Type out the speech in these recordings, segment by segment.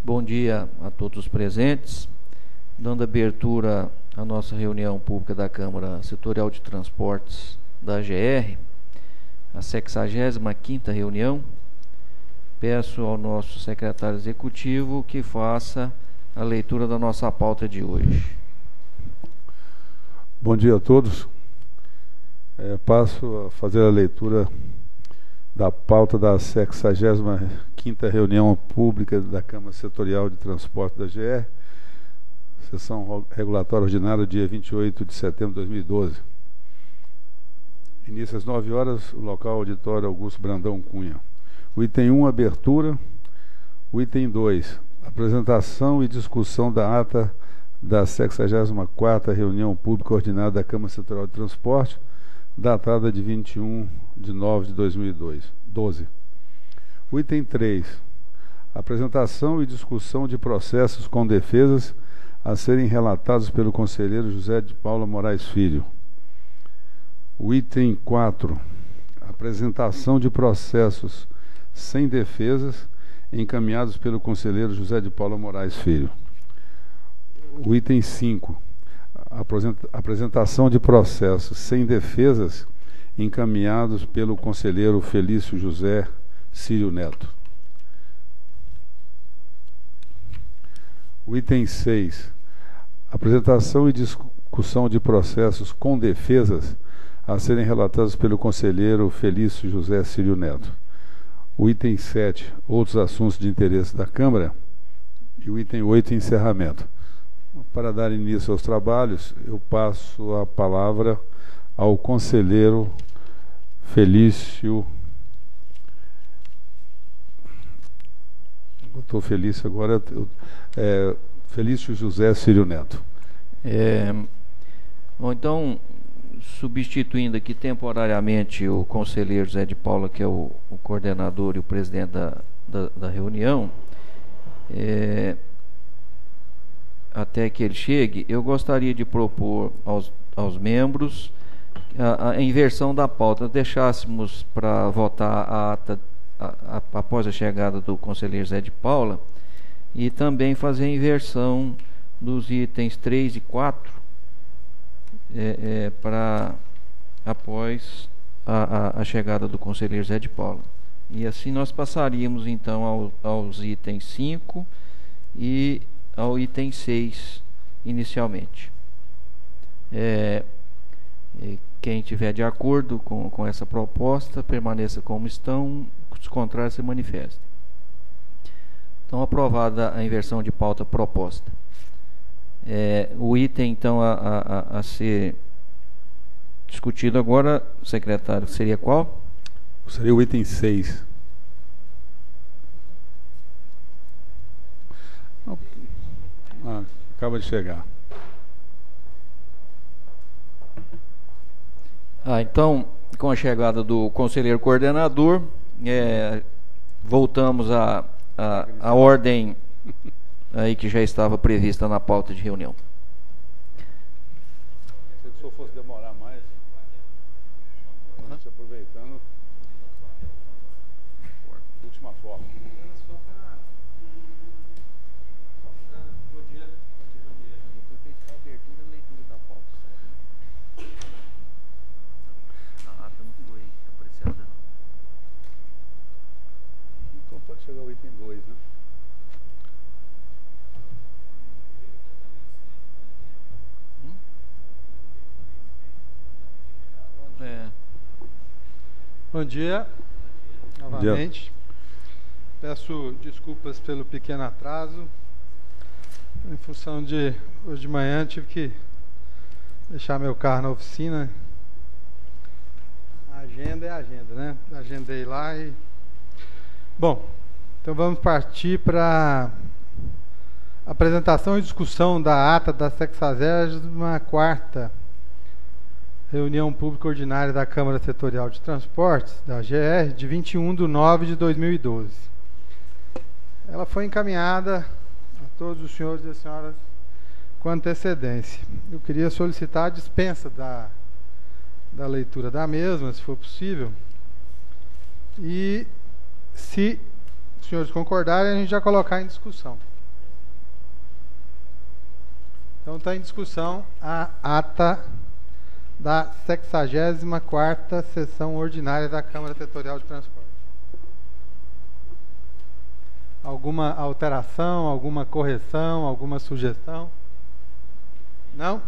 Bom dia a todos os presentes. Dando abertura à nossa reunião pública da Câmara Setorial de Transportes da AGR, a 65ª reunião, peço ao nosso secretário executivo que faça a leitura da nossa pauta de hoje. Bom dia a todos. Passo a fazer a leitura da pauta da 65ª reunião pública da Câmara Setorial de Transporte da AGR, sessão regulatória ordinária, dia 28 de setembro de 2012. Início às 9 horas, o local auditório Augusto Brandão Cunha. O item 1, abertura. O item 2, apresentação e discussão da ata da 64ª reunião pública ordinária da Câmara Setorial de Transporte, datada de 21 de nove de 2012. O item 3, apresentação e discussão de processos com defesas a serem relatados pelo conselheiro José de Paula Moraes Filho. O item 4, apresentação de processos sem defesas encaminhados pelo conselheiro José de Paula Moraes Filho. O item 5, apresentação de processos sem defesas encaminhados pelo conselheiro Felício José Círio Neto. O item 6, apresentação e discussão de processos com defesas a serem relatados pelo conselheiro Felício José Círio Neto. O item 7, outros assuntos de interesse da Câmara. E o item 8, encerramento. Para dar início aos trabalhos, eu passo a palavra ao conselheiro Felício. Doutor Felício, agora Felício José Círio Neto. Bom, então, substituindo aqui temporariamente o conselheiro José de Paula, que é o coordenador e o presidente da reunião, até que ele chegue, eu gostaria de propor aos membros a inversão da pauta. Deixássemos para votar a ata após a chegada do conselheiro José de Paula e também fazer a inversão dos itens 3 e 4 para após a chegada do conselheiro José de Paula. E assim nós passaríamos então aos itens 5 e ao item 6 inicialmente. Quem tiver de acordo com essa proposta, permaneça como estão, os contrários se manifestem. Então, aprovada a inversão de pauta proposta. O item, então, a ser discutido agora, secretário, seria qual? Seria o item 6. Acaba de chegar. Então, com a chegada do conselheiro coordenador, voltamos à ordem aí que já estava prevista na pauta de reunião. Se o senhor fosse demorar mais, aproveitando, última forma. Então pode chegar ao item 2, né? Bom dia, novamente. Peço desculpas pelo pequeno atraso. Em função de hoje de manhã tive que deixar meu carro na oficina. A agenda é a agenda, né? Agendei lá e... Bom, então vamos partir para apresentação e discussão da ata da 64ª reunião pública ordinária da Câmara Setorial de Transportes, da AGR, de 21 de nove de 2012. Ela foi encaminhada a todos os senhores e as senhoras com antecedência. Eu queria solicitar a dispensa da leitura da mesma, se for possível. E, se os senhores concordarem, a gente já colocar em discussão. Então está em discussão a ata da 64ª sessão ordinária da Câmara Setorial de Transporte. Alguma alteração, alguma correção, alguma sugestão? Não?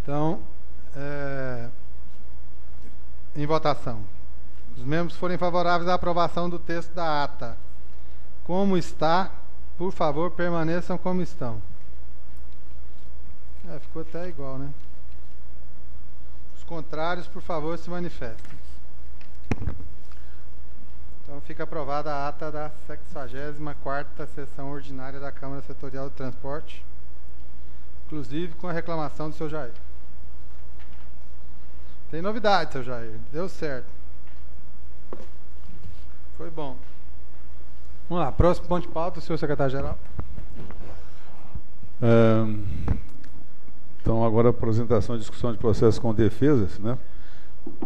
Então, em votação. Os membros que forem favoráveis à aprovação do texto da ata, como está, por favor, permaneçam como estão. Ficou até igual, né? Os contrários, por favor, se manifestem. Então fica aprovada a ata da 64ª sessão ordinária da Câmara Setorial de Transporte, inclusive com a reclamação do seu Jair. Tem novidade, seu Jair. Deu certo. Foi bom. Vamos lá, próximo ponto de pauta, senhor secretário-geral. Então, agora a apresentação e discussão de processos com defesas, né?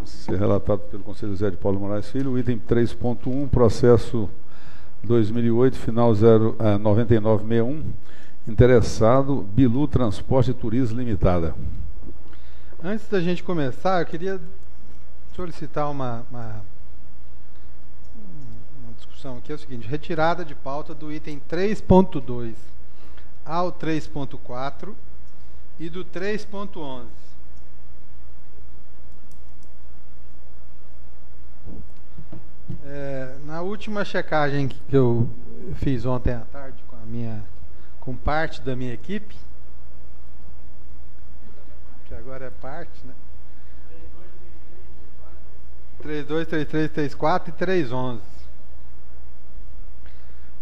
Ser relatado pelo Conselho José de Paulo Moraes Filho, o item 3.1, processo 2008, final 9961, interessado Bilu Transporte e Turismo Limitada. Antes da gente começar, eu queria solicitar uma discussão aqui. É o seguinte: retirada de pauta do item 3.2 ao 3.4 e do 3.11. Na última checagem que eu fiz ontem à tarde com parte da minha equipe, que agora é parte, né? 32, 33, 34 e 311.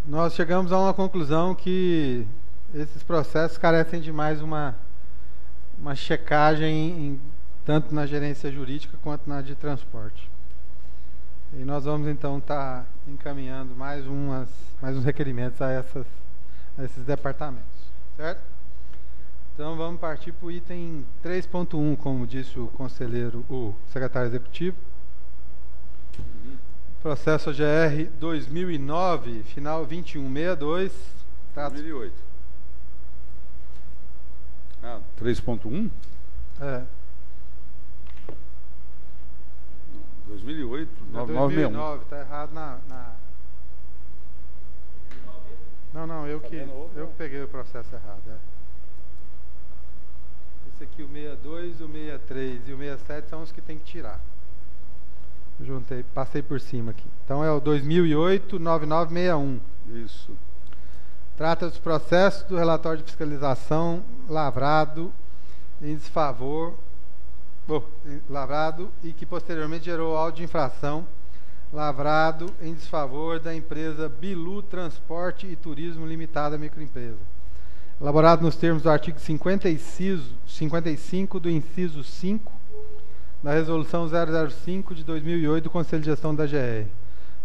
Nós chegamos a uma conclusão que esses processos carecem de mais uma checagem tanto na gerência jurídica quanto na de transporte. E nós vamos então estar encaminhando mais uns requerimentos a esses departamentos, certo? Então vamos partir para o item 3.1, como disse o secretário executivo. Processo GR 2009, final 2162. 2008. 3.1? 2008, 2009, está errado Não, eu que peguei o processo errado. Esse aqui, o 62, o 63 e o 67 são os que tem que tirar. Eu juntei, passei por cima aqui. Então é o 2008-9961. Isso. Trata dos processos do relatório de fiscalização lavrado em desfavor, lavrado e que posteriormente gerou auto de infração, lavrado em desfavor da empresa Bilu Transporte e Turismo Limitada Microempresa. Elaborado nos termos do artigo 55 do inciso 5 da Resolução 005 de 2008 do Conselho de Gestão da GR,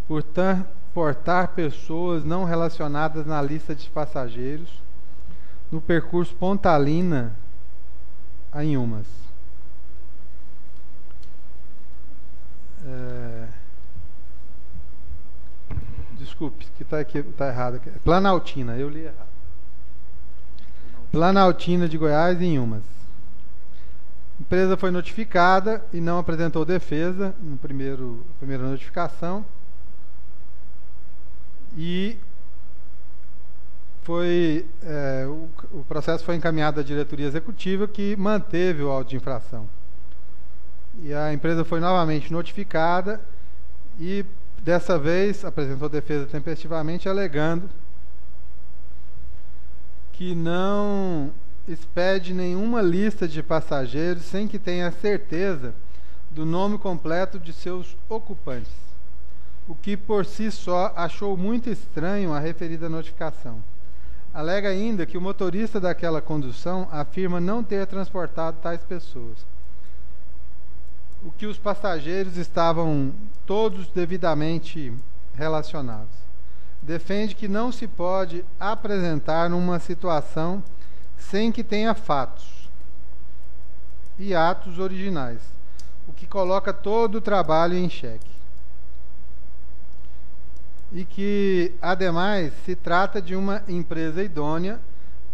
por transportar pessoas não relacionadas na lista de passageiros no percurso Pontalina a Inhumas. Desculpe, que está errado aqui. Planaltina, eu li errado. Planaltina de Goiás em Inhumas. A empresa foi notificada e não apresentou defesa na primeira notificação. E o processo foi encaminhado à diretoria executiva, que manteve o auto de infração. E a empresa foi novamente notificada e, dessa vez, apresentou defesa tempestivamente, alegando que não expede nenhuma lista de passageiros sem que tenha certeza do nome completo de seus ocupantes, o que por si só achou muito estranho a referida notificação. Alega ainda que o motorista daquela condução afirma não ter transportado tais pessoas, o que os passageiros estavam todos devidamente relacionados. Defende que não se pode apresentar uma situação sem que tenha fatos e atos originais, o que coloca todo o trabalho em xeque. E que, ademais, se trata de uma empresa idônea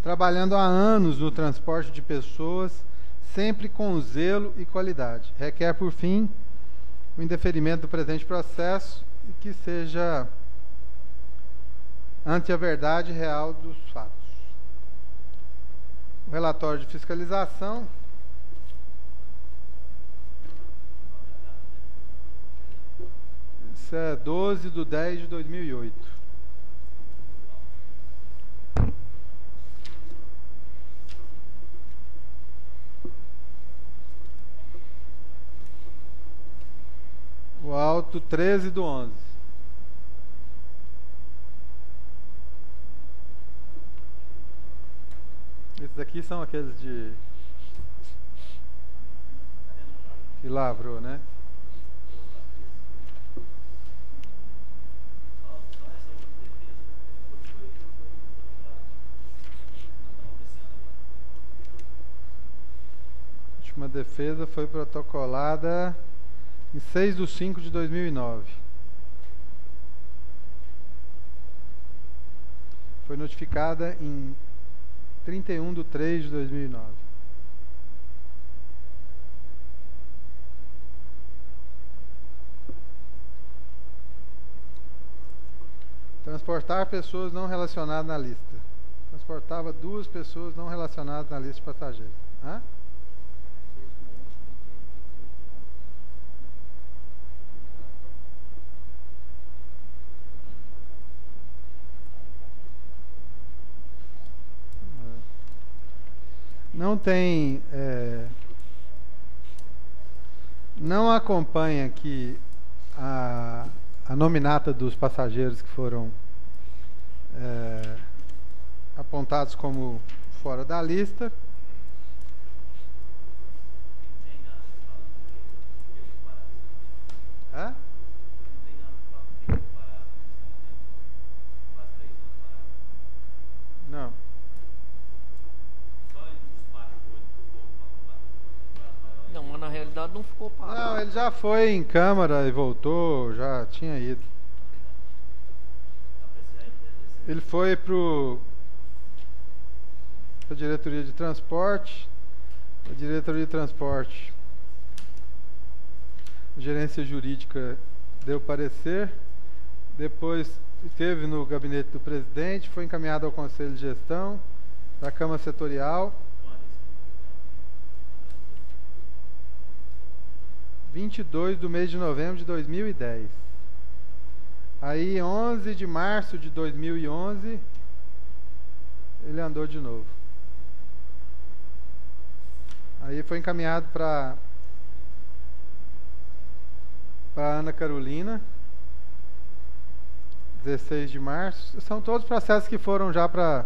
trabalhando há anos no transporte de pessoas, sempre com zelo e qualidade. Requer, por fim, o indeferimento do presente processo e que seja ante a verdade real dos fatos. O relatório de fiscalização. Isso é 12/10/2008. O auto 13/11. Esses aqui são aqueles de que lavrou, né? A última defesa foi protocolada em 6/5/2009. Foi notificada em 31/3/2009. Transportar pessoas não relacionadas na lista. Transportava 2 pessoas não relacionadas na lista de passageiros. Hã? Não tem, não acompanha aqui a nominata dos passageiros que foram apontados como fora da lista. Hã? Não. Não, mas na realidade não ficou parado. Não, ele já foi em Câmara e voltou, já tinha ido. Ele foi para a diretoria de transporte. A diretoria de transporte, a gerência jurídica deu parecer. Depois esteve no gabinete do presidente, foi encaminhado ao Conselho de Gestão, da Câmara Setorial. 22 do mês de novembro de 2010. Aí, 11 de março de 2011, ele andou de novo. Aí foi encaminhado para Ana Carolina, 16 de março. São todos processos que foram já para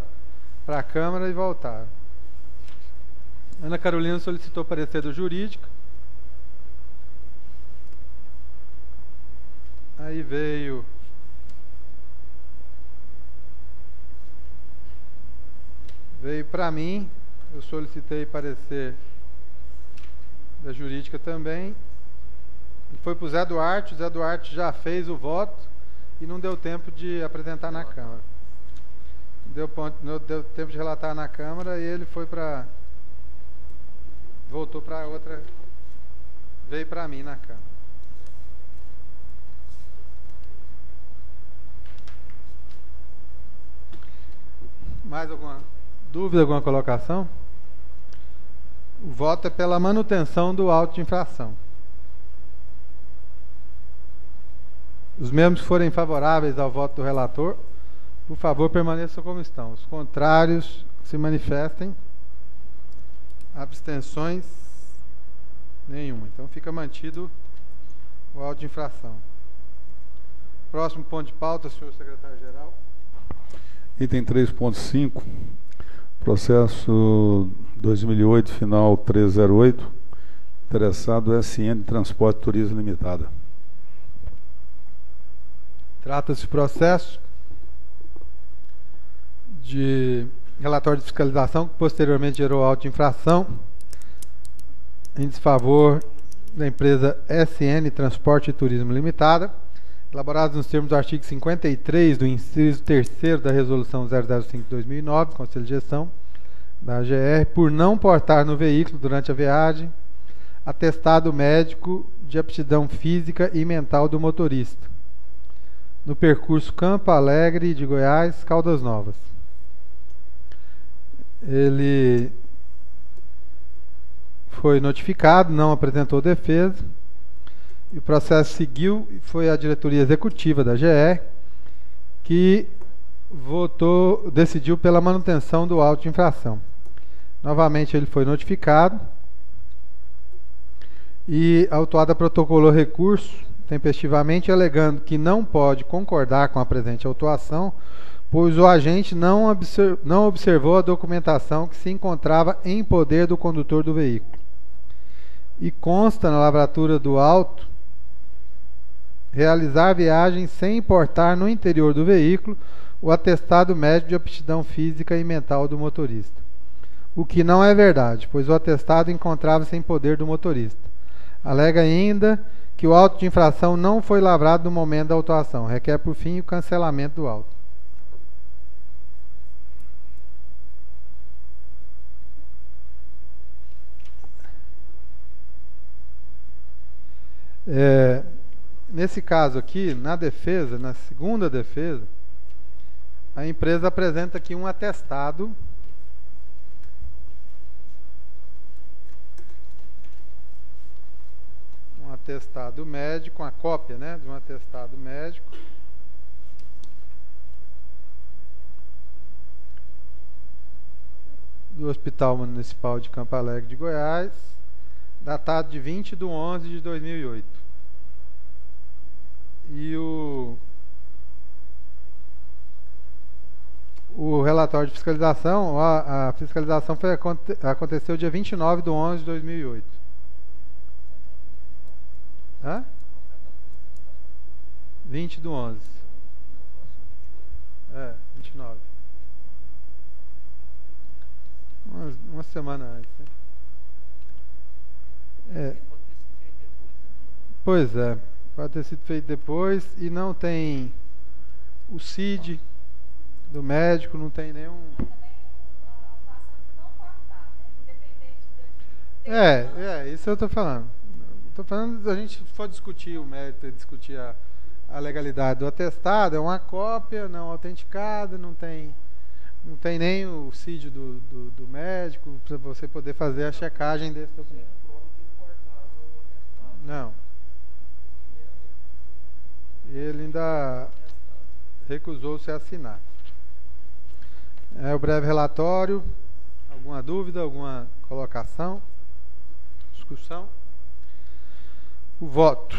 a Câmara e voltaram. Ana Carolina solicitou parecer do jurídico. Aí veio para mim, eu solicitei parecer da jurídica também. E foi para o Zé Duarte já fez o voto e não deu tempo de apresentar na Câmara. Não deu tempo de relatar na Câmara e ele foi voltou para outra, veio para mim na Câmara. Mais alguma dúvida, alguma colocação? O voto é pela manutenção do auto de infração. Os membros que forem favoráveis ao voto do relator, por favor, permaneçam como estão. Os contrários, se manifestem. Abstenções, nenhuma. Então, fica mantido o auto de infração. Próximo ponto de pauta, senhor secretário-geral. Item 3.5, processo 2008, final 308, interessado SN Transporte Turismo Limitada. Trata-se de processo de relatório de fiscalização que posteriormente gerou auto de infração em desfavor da empresa SN Transporte e Turismo Limitada, elaborados nos termos do artigo 53 do inciso 3º da Resolução 005/2009, Conselho de Gestão, da GR por não portar no veículo durante a viagem atestado médico de aptidão física e mental do motorista, no percurso Campo Alegre de Goiás, Caldas Novas. Ele foi notificado, não apresentou defesa, e o processo seguiu e foi a diretoria executiva da GR que decidiu pela manutenção do auto de infração. Novamente ele foi notificado e a autuada protocolou recurso tempestivamente, alegando que não pode concordar com a presente autuação, pois o agente não observou a documentação que se encontrava em poder do condutor do veículo. E consta na lavratura do auto realizar viagem sem importar no interior do veículo o atestado médico de aptidão física e mental do motorista. O que não é verdade, pois o atestado encontrava-se em poder do motorista. Alega ainda que o auto de infração não foi lavrado no momento da autuação. Requer, por fim, o cancelamento do auto. Nesse caso aqui, na defesa, na segunda defesa, a empresa apresenta aqui um atestado médico, uma cópia, né, de um atestado médico do Hospital Municipal de Campo Alegre de Goiás, datado de 20/11/2008. E o relatório de fiscalização, a fiscalização aconteceu dia 29/11/2008. Hã? 20/11. 29. Uma semana antes, né? Pois é, pode ter sido feito depois e não tem o CID do médico, não tem nenhum. Isso eu estou falando. Estou falando, a gente for discutir o mérito, discutir a legalidade do atestado, é uma cópia não autenticada, não tem nem o CID do médico para você poder fazer a checagem desse documento. Não. Ele ainda recusou-se a assinar. É o breve relatório. Alguma dúvida, alguma colocação? Discussão? O voto.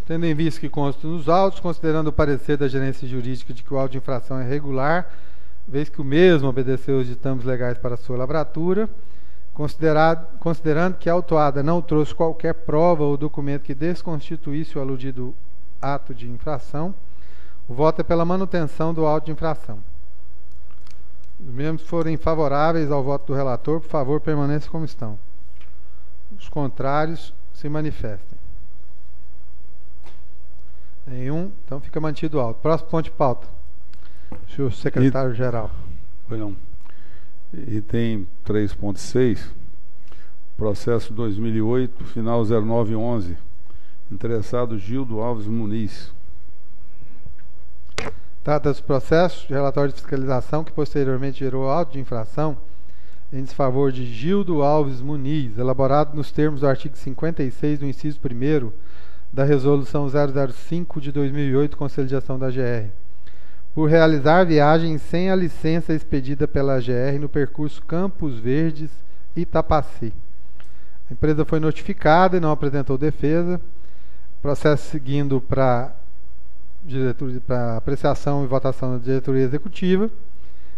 Tendo em vista que consta nos autos, considerando o parecer da gerência jurídica de que o auto de infração é regular, vez que o mesmo obedeceu os ditames legais para a sua lavratura, considerando que a autuada não trouxe qualquer prova ou documento que desconstituísse o aludido ato de infração, o voto é pela manutenção do auto de infração. Os membros forem favoráveis ao voto do relator, por favor, permaneçam como estão. Os contrários se manifestem. Nenhum, então fica mantido o auto. Próximo ponto de pauta. Senhor secretário-geral. Não. Item 3.6, processo 2008, final 0911, interessado Gildo Alves Muniz. Trata-se do processo de relatório de fiscalização que posteriormente gerou auto de infração em desfavor de Gildo Alves Muniz, elaborado nos termos do artigo 56 do inciso 1º da Resolução 005 de 2008, Conselho de Ação da GR, por realizar viagem sem a licença expedida pela GR no percurso Campos Verdes Itapaci. A empresa foi notificada e não apresentou defesa. Processo seguindo para apreciação e votação da diretoria executiva,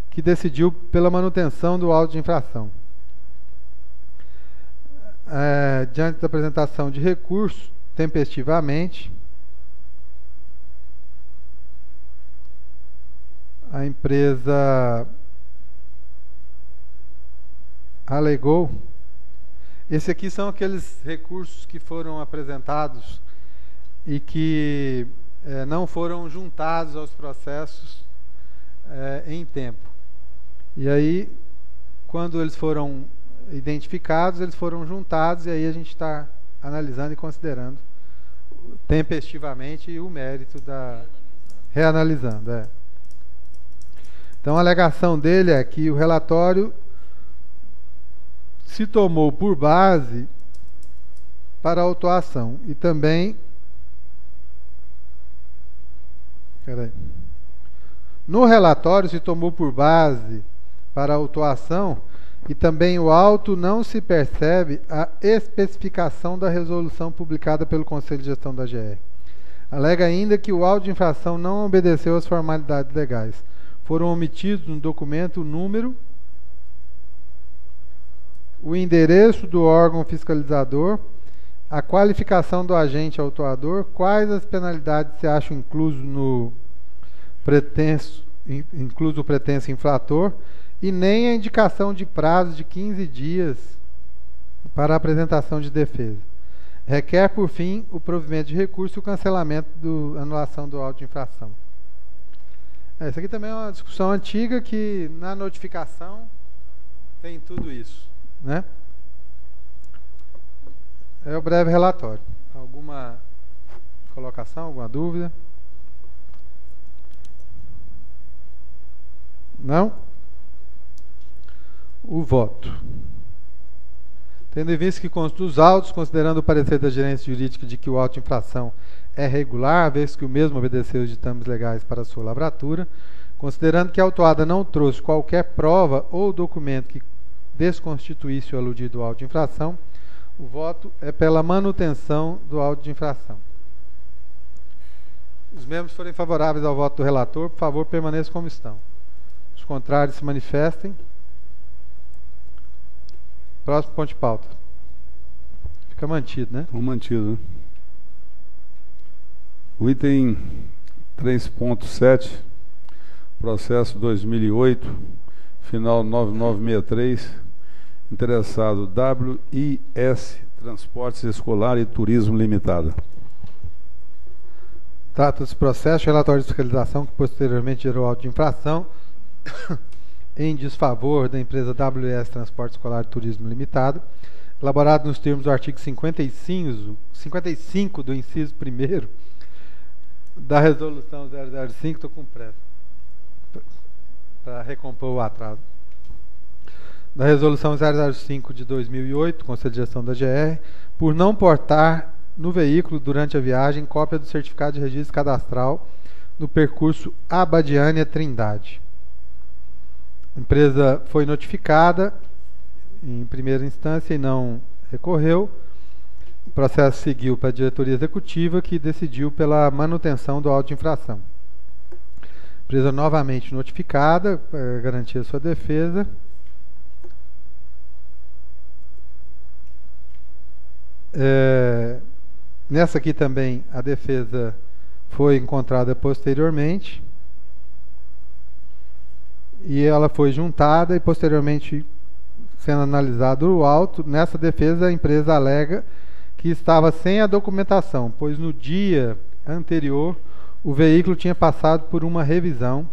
que decidiu pela manutenção do auto de infração. Diante da apresentação de recurso, tempestivamente, a empresa alegou. Esse aqui são aqueles recursos que foram apresentados e que não foram juntados aos processos em tempo. E aí, quando eles foram identificados, eles foram juntados, e aí a gente está analisando e considerando tempestivamente o mérito da... Reanalisando, é. Então a alegação dele é que o relatório se tomou por base para a autuação e também... Peraí. No relatório se tomou por base para a autuação e também o auto não se percebe a especificação da resolução publicada pelo Conselho de Gestão da GR. Alega ainda que o auto de infração não obedeceu às formalidades legais. Foram omitidos no documento o número, o endereço do órgão fiscalizador, a qualificação do agente autuador, quais as penalidades se acham incluso o pretenso infrator, e nem a indicação de prazo de 15 dias para a apresentação de defesa. Requer, por fim, o provimento de recurso e o cancelamento da anulação do auto de infração. Isso aqui também é uma discussão antiga que na notificação tem tudo isso, né? É o breve relatório. Alguma colocação, alguma dúvida? Não? O voto. Tendo em vista que consta dos autos, considerando o parecer da gerência jurídica de que o auto de infração é regular, vez que o mesmo obedeceu os ditames legais para a sua lavratura, considerando que a autuada não trouxe qualquer prova ou documento que desconstituísse o aludido auto de infração, o voto é pela manutenção do auto de infração. Os membros forem favoráveis ao voto do relator, por favor, permaneçam como estão. Os contrários se manifestem. Próximo ponto de pauta. Fica mantido, né? Mantido, né? O item 3.7, processo 2008, final 9963, interessado WIS Transportes Escolar e Turismo Limitada. Trata-se do processo de relatório de fiscalização que posteriormente gerou auto de infração em desfavor da empresa WS Transporte Escolar e Turismo Limitada, elaborado nos termos do artigo 55 do inciso 1º da resolução 005, estou com pressa, para recompor o atraso, da resolução 005 de 2008, Conselho de Gestão da GR, por não portar no veículo durante a viagem cópia do certificado de registro cadastral no percurso Abadiânia Trindade. A empresa foi notificada em primeira instância e não recorreu. O processo seguiu para a diretoria executiva, que decidiu pela manutenção do auto de infração. A empresa novamente notificada para garantir a sua defesa. Nessa aqui também a defesa foi encontrada posteriormente. E ela foi juntada e posteriormente sendo analisado o auto. Nessa defesa a empresa alega que estava sem a documentação, pois no dia anterior o veículo tinha passado por uma revisão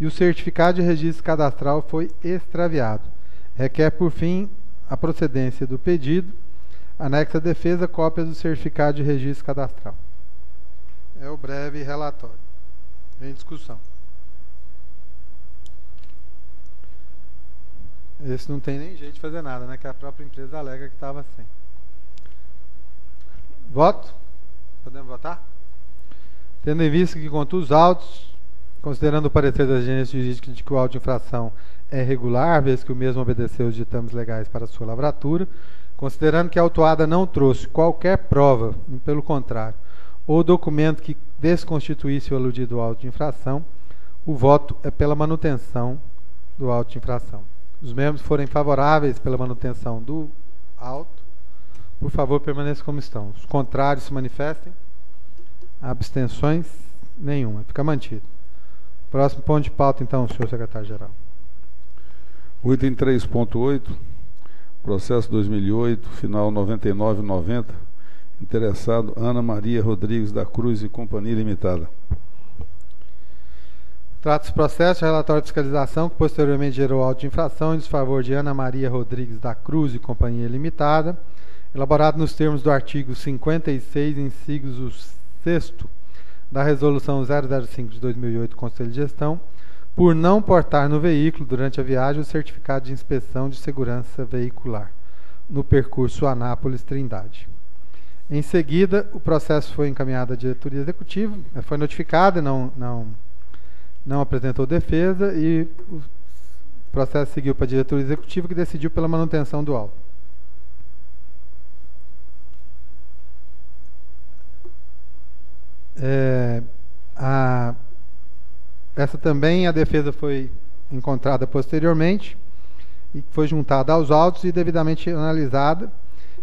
e o certificado de registro cadastral foi extraviado. Requer, por fim, a procedência do pedido. Anexa à defesa, cópias do certificado de registro cadastral. É o breve relatório. Em discussão. Esse não tem nem jeito de fazer nada, né? Que a própria empresa alega que estava sem. Voto? Podemos votar? Tendo em vista que, contra os autos, considerando o parecer da agência jurídica de que o auto de infração é regular, vez que o mesmo obedeceu os ditames legais para a sua lavratura, considerando que a autuada não trouxe qualquer prova, pelo contrário, ou documento que desconstituísse o aludido auto de infração, o voto é pela manutenção do auto de infração. Os membros forem favoráveis pela manutenção do auto, por favor, permaneçam como estão. Os contrários se manifestem. Abstenções? Nenhuma. Fica mantido. Próximo ponto de pauta, então, senhor secretário-geral. O item 3.8, processo 2008, final 9990, interessado Ana Maria Rodrigues da Cruz e Companhia Limitada. Trata-se do processo de relatório de fiscalização que posteriormente gerou auto de infração em desfavor de Ana Maria Rodrigues da Cruz e Companhia Limitada, elaborado nos termos do artigo 56, inciso 6º da Resolução 005 de 2008 do Conselho de Gestão, por não portar no veículo, durante a viagem, o certificado de inspeção de segurança veicular, no percurso Anápolis-Trindade. Em seguida, o processo foi encaminhado à diretoria executiva, foi notificada, não apresentou defesa e o processo seguiu para a diretoria executiva, que decidiu pela manutenção do auto. Essa também a defesa foi encontrada posteriormente e foi juntada aos autos e devidamente analisada.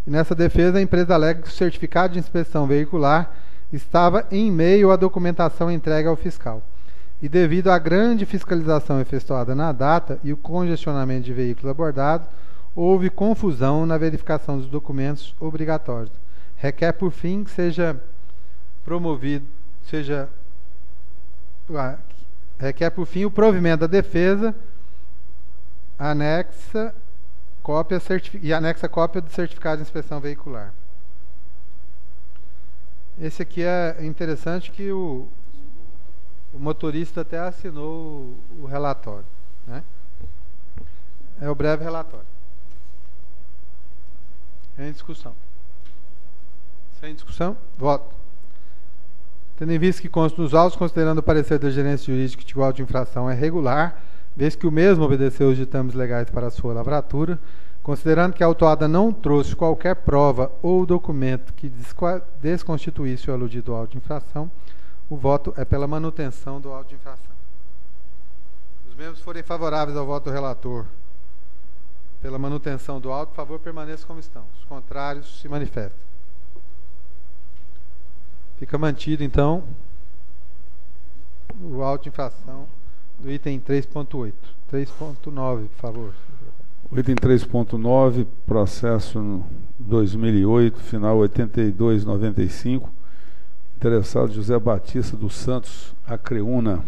E nessa defesa, a empresa alega que o certificado de inspeção veicular estava em meio à documentação entregue ao fiscal. E devido à grande fiscalização efetuada na data e o congestionamento de veículos abordados, houve confusão na verificação dos documentos obrigatórios. Requer, por fim, que seja promovido, requer, por fim, o provimento da defesa, anexa cópia do certificado de inspeção veicular. Esse aqui é interessante, que o motorista até assinou o relatório, né? É o breve relatório. Em discussão. Sem discussão, voto. Tendo em vista que consta nos autos, considerando o parecer da gerência jurídica que o auto de infração é regular, vez que o mesmo obedeceu os ditames legais para a sua lavratura, considerando que a autuada não trouxe qualquer prova ou documento que desconstituísse o aludido auto de infração, o voto é pela manutenção do auto de infração. Os membros forem favoráveis ao voto do relator pela manutenção do auto, por favor, permaneçam como estão. Os contrários se manifestam. Fica mantido, então, o auto de infração do item 3.8. 3.9, por favor. O item 3.9, processo 2008, final 8295. Interessado José Batista dos Santos Acreúna.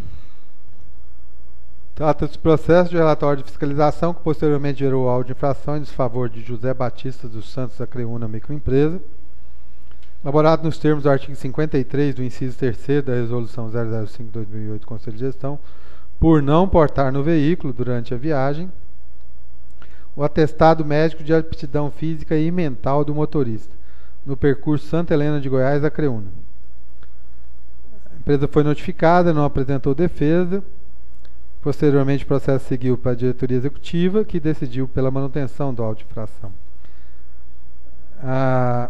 Trata-se do processo de relatório de fiscalização que posteriormente gerou auto de infração em desfavor de José Batista dos Santos Acreúna Microempresa, elaborado nos termos do artigo 53 do inciso 3º da Resolução 005/2008 do Conselho de Gestão, por não portar no veículo, durante a viagem, o atestado médico de aptidão física e mental do motorista, no percurso Santa Helena de Goiás a Acreúna. A empresa foi notificada, não apresentou defesa. Posteriormente, o processo seguiu para a diretoria executiva, que decidiu pela manutenção do auto de infração. A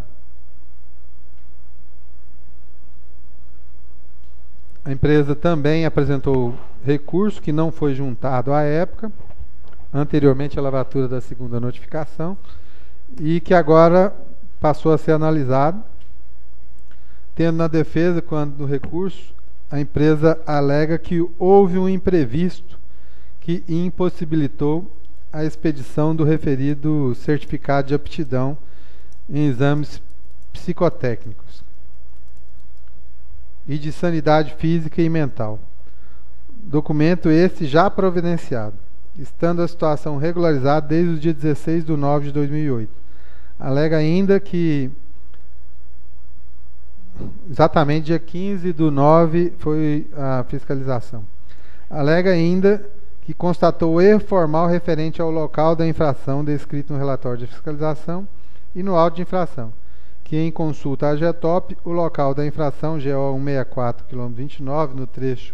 empresa também apresentou recurso que não foi juntado à época, anteriormente à lavratura da segunda notificação, e que agora passou a ser analisado, tendo na defesa, quando no recurso, a empresa alega que houve um imprevisto que impossibilitou a expedição do referido certificado de aptidão em exames psicotécnicos e de sanidade física e mental. Documento esse já providenciado, estando a situação regularizada desde o dia 16/9/2008. Alega ainda que exatamente dia 15/9 foi a fiscalização. Alega ainda que constatou erro formal referente ao local da infração descrito no relatório de fiscalização e no auto de infração, que em consulta à GETOP, o local da infração, GO 164, km 29, no trecho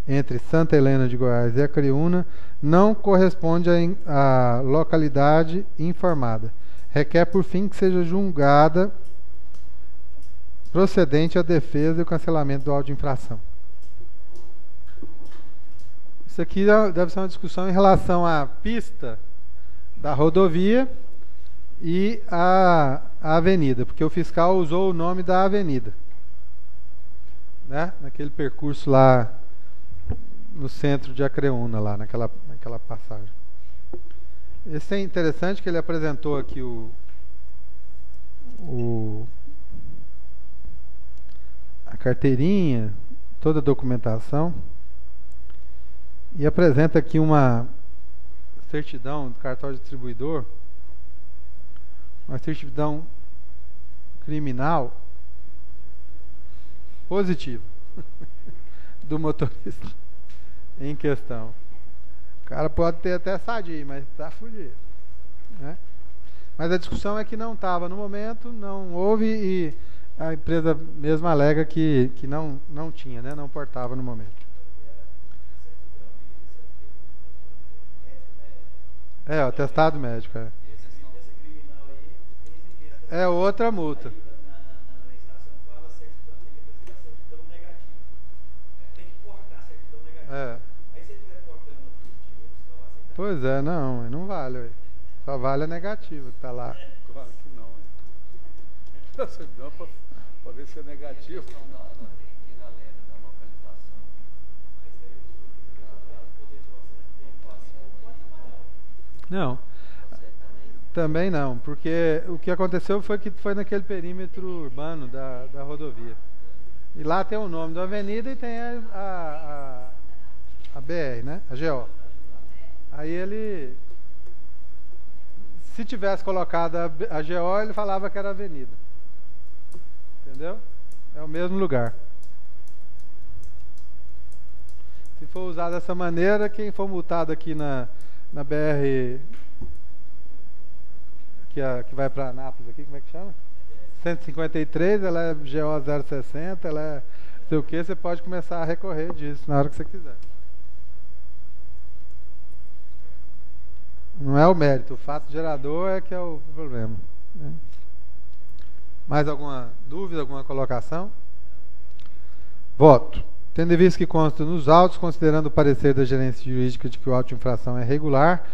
entre Santa Helena de Goiás e Acreúna, não corresponde à localidade informada. Requer, por fim, que seja julgada procedente a defesa e o cancelamento do auto de infração. Isso aqui deve ser uma discussão em relação à pista da rodovia e à avenida, porque o fiscal usou o nome da avenida, né? Naquele percurso lá no centro de Acreúna, lá naquela passagem. Esse é interessante, que ele apresentou aqui a carteirinha, toda a documentação. e apresenta aqui uma certidão do cartório distribuidor, uma certidão criminal positiva do motorista em questão. O cara pode ter até sadio, mas está fudido, né? Mas a discussão é que não estava no momento, não houve, e a empresa mesmo alega que não tinha, né? Não portava no momento. É, o atestado médico, é. É outra multa. É. Pois é, não vale, ué. Só vale a negativa que tá lá. Claro que não, é. Você dá para ver se é negativo. Não. Também não, porque o que aconteceu foi que foi naquele perímetro urbano da rodovia. E lá tem o nome da avenida e tem a BR, né? A GO. Aí ele, se tivesse colocado a GO, ele falava que era avenida. Entendeu? É o mesmo lugar. Se for usado dessa maneira, quem for multado aqui na BR que vai para Anápolis aqui, como é que chama? 153, ela é GO 060, ela é sei o que, você pode começar a recorrer disso na hora que você quiser. Não é o mérito, o fato gerador é que é o problema, né? Mais alguma dúvida, alguma colocação? Voto. Tendo em vista que consta nos autos, considerando o parecer da gerência jurídica de que o auto de infração é regular,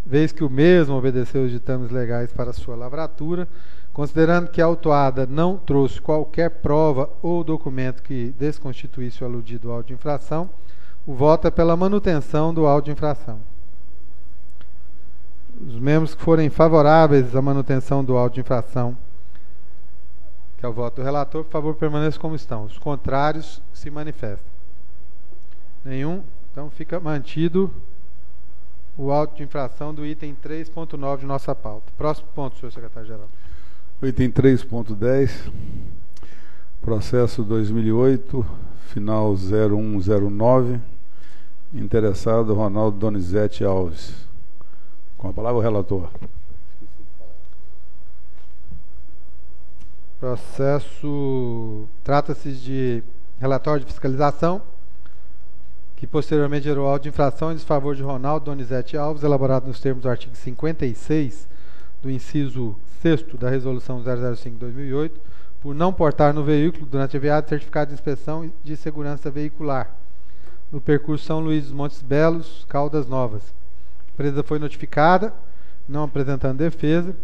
vez que o mesmo obedeceu os ditames legais para sua lavratura, considerando que a autuada não trouxe qualquer prova ou documento que desconstituísse o aludido auto de infração, o voto é pela manutenção do auto de infração. Os membros que forem favoráveis à manutenção do auto de infração, que é o voto do relator, por favor, permaneçam como estão. Os contrários se manifestam. Nenhum? Então fica mantido o auto de infração do item 3.9 de nossa pauta. Próximo ponto, senhor secretário-geral. O item 3.10, processo 2008, final 0109, interessado Ronaldo Donizete Alves. Com a palavra o relator. Processo trata-se de relatório de fiscalização que posteriormente gerou auto de infração em desfavor de Ronaldo Donizete Alves, elaborado nos termos do artigo 56 do inciso 6º da resolução 005/2008, por não portar no veículo durante a viagem certificado de inspeção de segurança veicular no percurso São Luís dos Montes Belos, Caldas Novas. A empresa foi notificada, não apresentando defesa.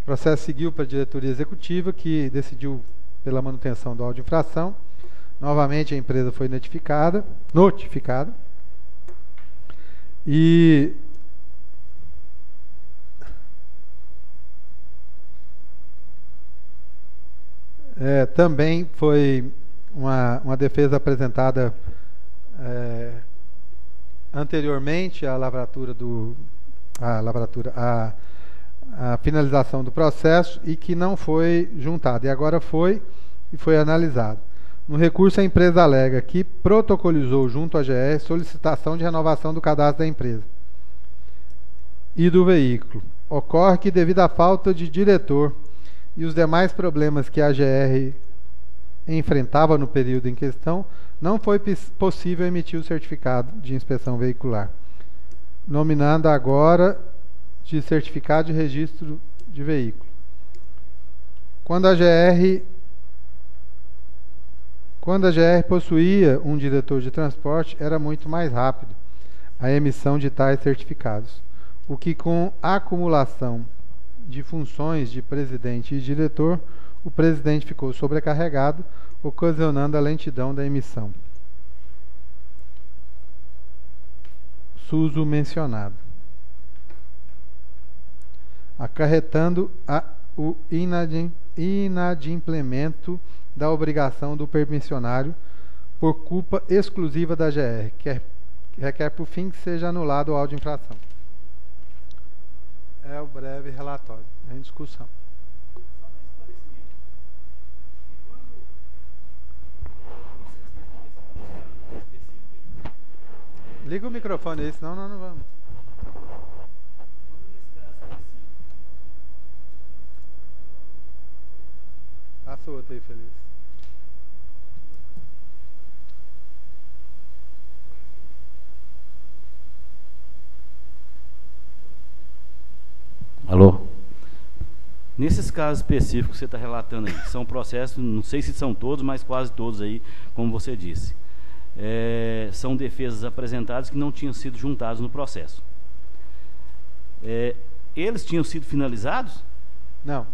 O processo seguiu para a diretoria executiva, que decidiu pela manutenção do auto de infração. Novamente a empresa foi notificada e também foi uma defesa apresentada anteriormente à a finalização do processo e que não foi juntada. E agora foi analisado. No recurso, a empresa alega que protocolizou junto à GR solicitação de renovação do cadastro da empresa e do veículo. Ocorre que, devido à falta de diretor e os demais problemas que a GR enfrentava no período em questão, não foi possível emitir o certificado de inspeção veicular, nominando agora de certificado de registro de veículo. Quando a GR possuía um diretor de transporte, era muito mais rápido a emissão de tais certificados, o que, com a acumulação de funções de presidente e diretor, o presidente ficou sobrecarregado, ocasionando a lentidão da emissão. Suso mencionado, acarretando o inadimplemento da obrigação do permissionário por culpa exclusiva da GR, requer por fim que seja anulado o auto de infração. É o breve relatório em discussão. Liga o microfone aí, senão nós não vamos. Passa o outro aí, Feliz. Alô? Nesses casos específicos que você está relatando aí, são processos, não sei se são todos, mas quase todos aí, como você disse. São defesas apresentadas que não tinham sido juntados no processo. Eles tinham sido finalizados? Não.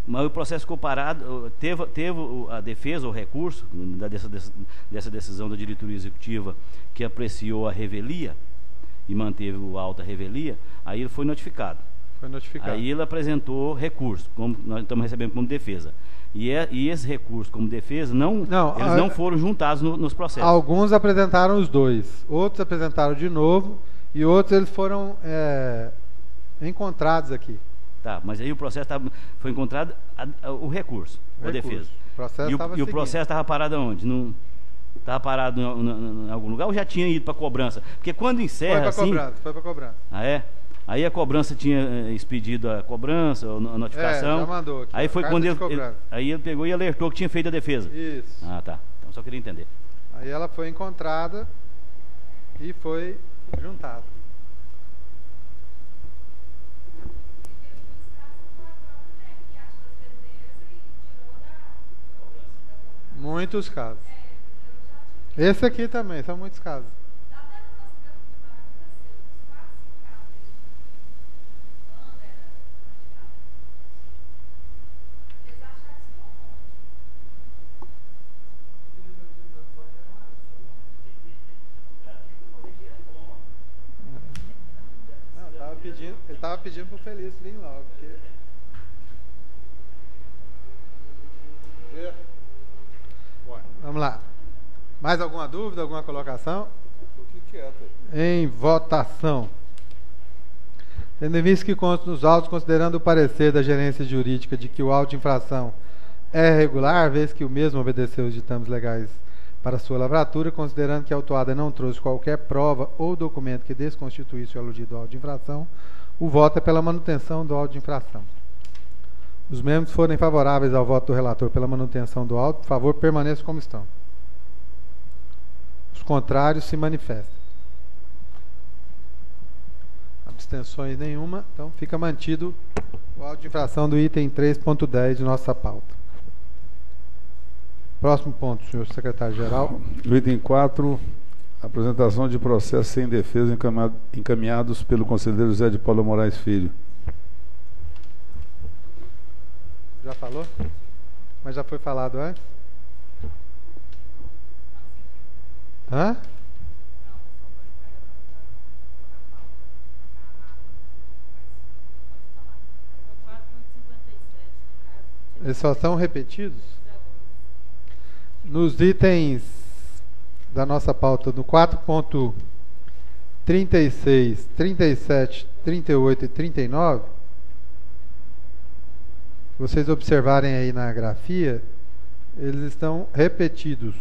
Mas o processo ficou parado, teve a defesa, o recurso dessa decisão da diretoria executiva que apreciou a revelia e manteve o auto à revelia, aí ele foi notificado. Aí ele apresentou recurso, como nós estamos recebendo como defesa. E esse recurso como defesa, eles não foram juntados nos processos. Alguns apresentaram os dois, outros apresentaram de novo e outros eles foram encontrados aqui. Tá, mas aí o processo foi encontrado o recurso, a defesa. O processo estava parado aonde? Estava parado em algum lugar ou já tinha ido para cobrança? Porque quando encerra foi para cobrança. Ah, é? Aí a cobrança tinha expedido a cobrança, a notificação. Já mandou aqui. Aí foi quando ele pegou e alertou que tinha feito a defesa. Isso. Ah, tá. Então só queria entender. Aí ela foi encontrada e foi juntada. Muitos casos. Esse aqui também, são muitos casos. Ele estava pedindo pro Feliz vir logo. Porque... Vamos lá. Mais alguma dúvida, alguma colocação? Em votação. Tendo em vista que consta nos autos, considerando o parecer da gerência jurídica de que o auto de infração é regular, vez que o mesmo obedeceu os ditames legais para sua lavratura, considerando que a autuada não trouxe qualquer prova ou documento que desconstituísse o aludido auto de infração, o voto é pela manutenção do auto de infração. Os membros forem favoráveis ao voto do relator pela manutenção do auto, por favor, permaneçam como estão. Os contrários se manifestam. Abstenções nenhuma, então fica mantido o auto de infração do item 3.10 de nossa pauta. Próximo ponto, senhor secretário-geral. O item 4, apresentação de processos sem defesa encaminhados pelo conselheiro José de Paula Moraes Filho. Já falou? Mas já foi falado antes? Hã? Eles só são repetidos? Nos itens da nossa pauta, no 4.36, 37, 38 e 39, vocês observarem aí na grafia, eles estão repetidos.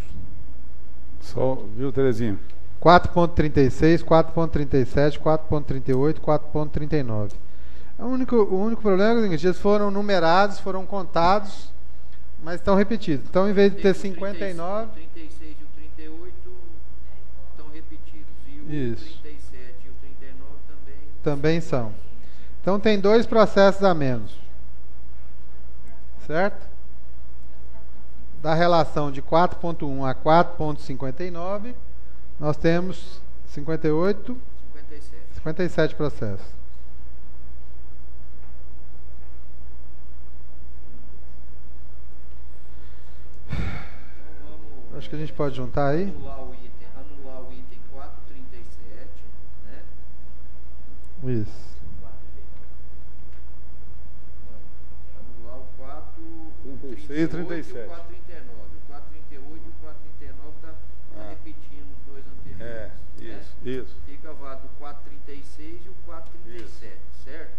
Só, viu, Terezinha? 4.36, 4.37, 4.38, 4.39. O único problema é que eles foram numerados, foram contados, mas estão repetidos. Então, em vez de ter 59... O 36 e o 38 estão repetidos. E o 37 e o 39 também são. Então, tem 2 processos a menos. Certo? Da relação de 4.1 a 4.59, nós temos 57 processos. Acho que a gente pode juntar aí. Anular o item 437, né? Isso. Anular o 436 e 37. E o 439. O 438 e o 439 está repetindo os dois anteriores. Isso. Fica válido o 436 e o 437, certo?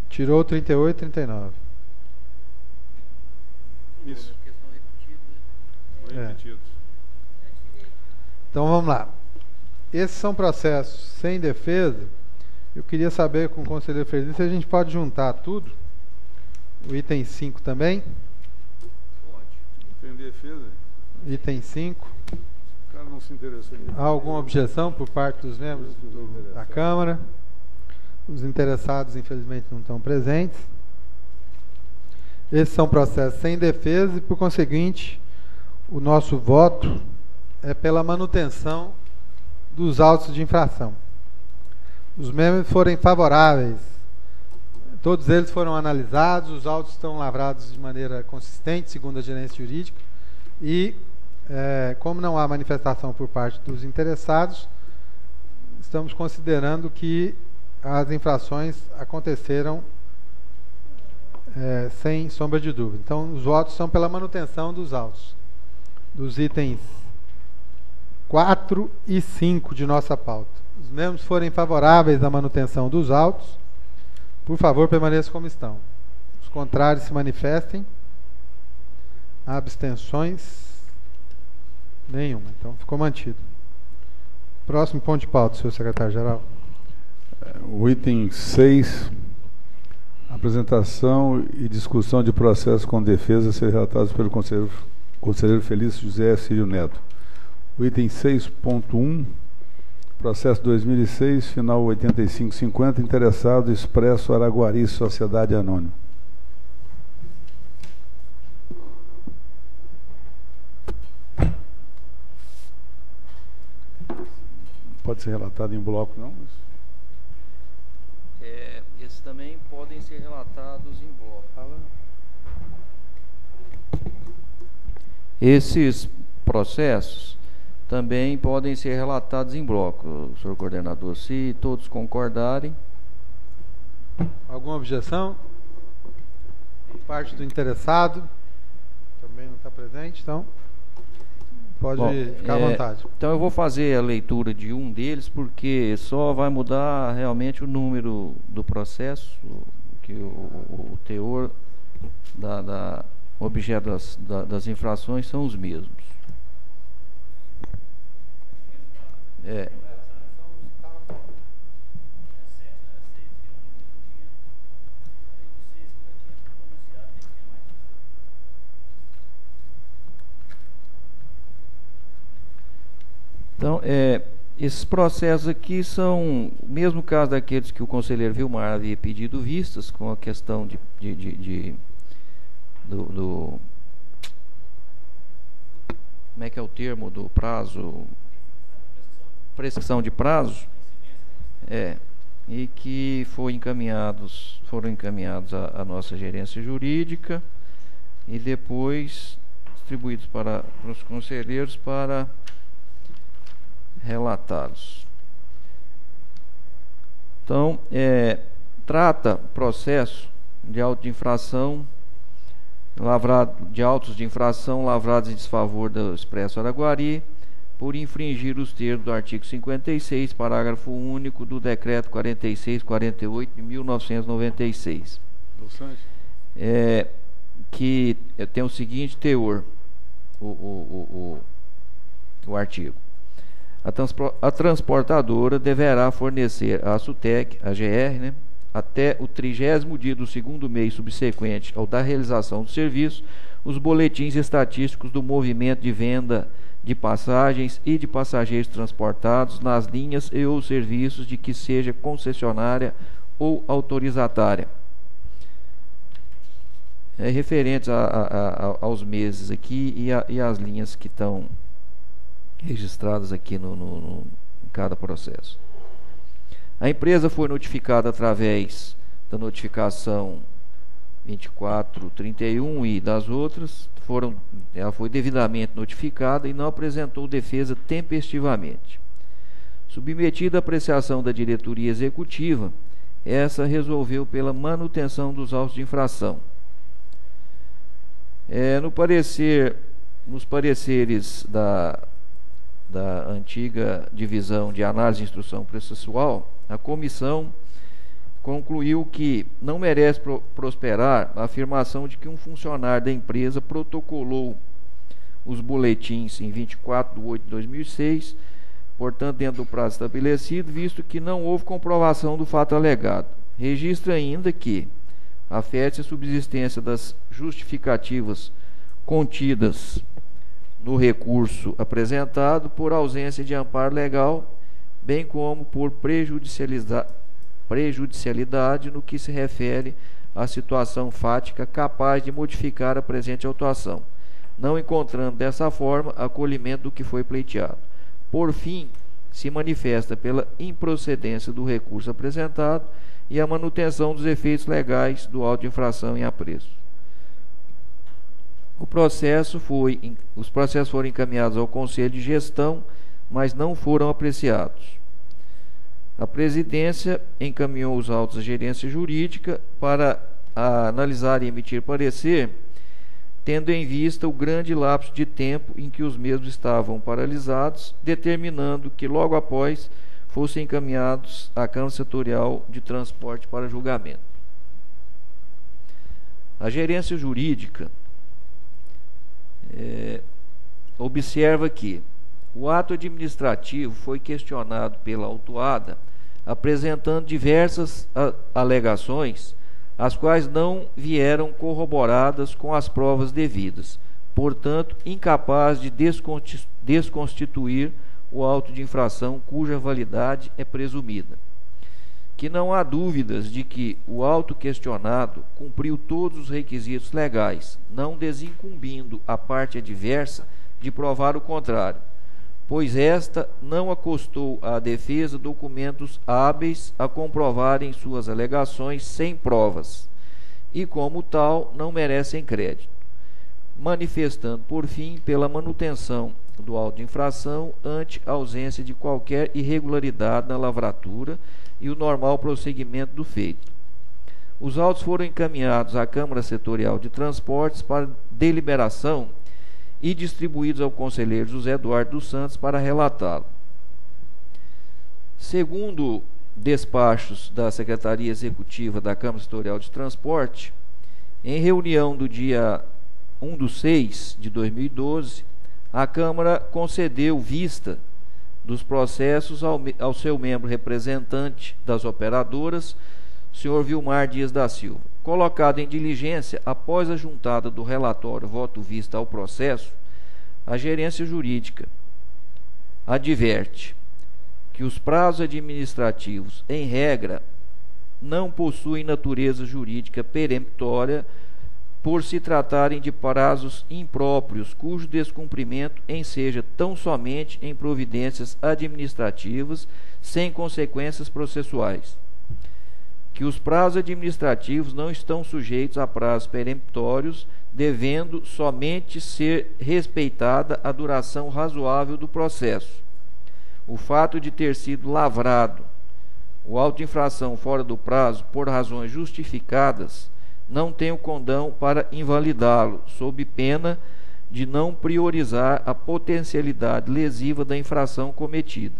Tirou 38 e 39. Isso. Porque estão repetidos, né? Repetidos. Então vamos lá. Esses são processos sem defesa. Eu queria saber com o conselheiro Feliz se a gente pode juntar tudo. O item 5 também. Pode. Tem defesa? Item 5. O cara não se interessou em Há alguma objeção por parte dos membros da Câmara? Os interessados, infelizmente, não estão presentes. Esses são processos sem defesa e, por conseguinte, o nosso voto é pela manutenção dos autos de infração. Os membros forem favoráveis, todos eles foram analisados, os autos estão lavrados de maneira consistente, segundo a gerência jurídica, e, como não há manifestação por parte dos interessados, estamos considerando que as infrações aconteceram sem sombra de dúvida. Então, os votos são pela manutenção dos autos, dos itens 4 e 5 de nossa pauta. Os membros forem favoráveis à manutenção dos autos, por favor, permaneçam como estão. Os contrários se manifestem. Abstenções? Nenhuma. Então, ficou mantido. Próximo ponto de pauta, senhor secretário-geral. O item 6, apresentação e discussão de processos com defesa a ser relatados pelo conselheiro Felício José Círio Neto. O item 6.1, processo 2006, final 8550, interessado Expresso Araguari, Sociedade Anônima. Pode ser relatado em bloco, não? Esses também podem ser relatados em bloco. Esses processos também podem ser relatados em bloco, senhor coordenador, se todos concordarem. Alguma objeção? Por parte do interessado? Também não está presente, então pode ficar à vontade. Então eu vou fazer a leitura de um deles, porque só vai mudar realmente o número do processo, que o teor o objeto das infrações são os mesmos. Então, esses processos aqui são o mesmo caso daqueles que o conselheiro Vilmar havia pedido vistas, com a questão como é que é o termo do prazo? Prescrição de prazo. E que foram encaminhados à nossa gerência jurídica e depois distribuídos para os conselheiros para relatá-los. Então, trata processo de auto de infração de autos de infração lavrados em desfavor do Expresso Araguari por infringir os termos do artigo 56, parágrafo único do decreto 4648 de 1996. Que tem o seguinte teor, o artigo. A transportadora deverá fornecer à SUTEC, a GR, até o 30º dia do segundo mês subsequente ao da realização do serviço, os boletins estatísticos do movimento de venda de passagens e de passageiros transportados nas linhas e ou serviços de que seja concessionária ou autorizatária. Referentes aos meses aqui e às linhas que estão registradas aqui em cada processo. A empresa foi notificada através da notificação 2431 e das outras, ela foi devidamente notificada e não apresentou defesa tempestivamente. Submetida à apreciação da diretoria executiva, essa resolveu pela manutenção dos autos de infração. Nos pareceres da antiga divisão de análise e instrução processual, a comissão concluiu que não merece prosperar a afirmação de que um funcionário da empresa protocolou os boletins em 24 de 8 de 2006, portanto dentro do prazo estabelecido, visto que não houve comprovação do fato alegado. Registra ainda que afete a subsistência das justificativas contidas no recurso apresentado por ausência de amparo legal, bem como por prejudicialidade no que se refere à situação fática capaz de modificar a presente autuação, não encontrando dessa forma acolhimento do que foi pleiteado. Por fim, se manifesta pela improcedência do recurso apresentado e a manutenção dos efeitos legais do auto de infração em apreço. Os processos foram encaminhados ao Conselho de Gestão, mas não foram apreciados. A presidência encaminhou os autos à gerência jurídica para analisar e emitir parecer, tendo em vista o grande lapso de tempo em que os mesmos estavam paralisados, determinando que logo após fossem encaminhados à Câmara Setorial de Transporte para julgamento. A gerência jurídica observa que o ato administrativo foi questionado pela autuada, apresentando diversas alegações, as quais não vieram corroboradas com as provas devidas, portanto, incapaz de desconstituir o auto de infração cuja validade é presumida. Que não há dúvidas de que o auto questionado cumpriu todos os requisitos legais, não desincumbindo a parte adversa de provar o contrário, pois esta não acostou à defesa documentos hábeis a comprovarem suas alegações sem provas, e como tal não merecem crédito, manifestando por fim pela manutenção do auto de infração ante a ausência de qualquer irregularidade na lavratura e o normal prosseguimento do feito. Os autos foram encaminhados à Câmara Setorial de Transportes para deliberação e distribuídos ao conselheiro José Eduardo dos Santos para relatá-lo. Segundo despachos da Secretaria Executiva da Câmara Setorial de Transporte, em reunião do dia 1/6 de 2012, a Câmara concedeu vista dos processos ao seu membro representante das operadoras, senhor Vilmar Dias da Silva. Colocado em diligência, após a juntada do relatório voto vista ao processo, a gerência jurídica adverte que os prazos administrativos, em regra, não possuem natureza jurídica peremptória por se tratarem de prazos impróprios, cujo descumprimento enseja tão somente em providências administrativas sem consequências processuais. Que os prazos administrativos não estão sujeitos a prazos peremptórios, devendo somente ser respeitada a duração razoável do processo. O fato de ter sido lavrado o auto de infração fora do prazo por razões justificadas não tem o condão para invalidá-lo, sob pena de não priorizar a potencialidade lesiva da infração cometida.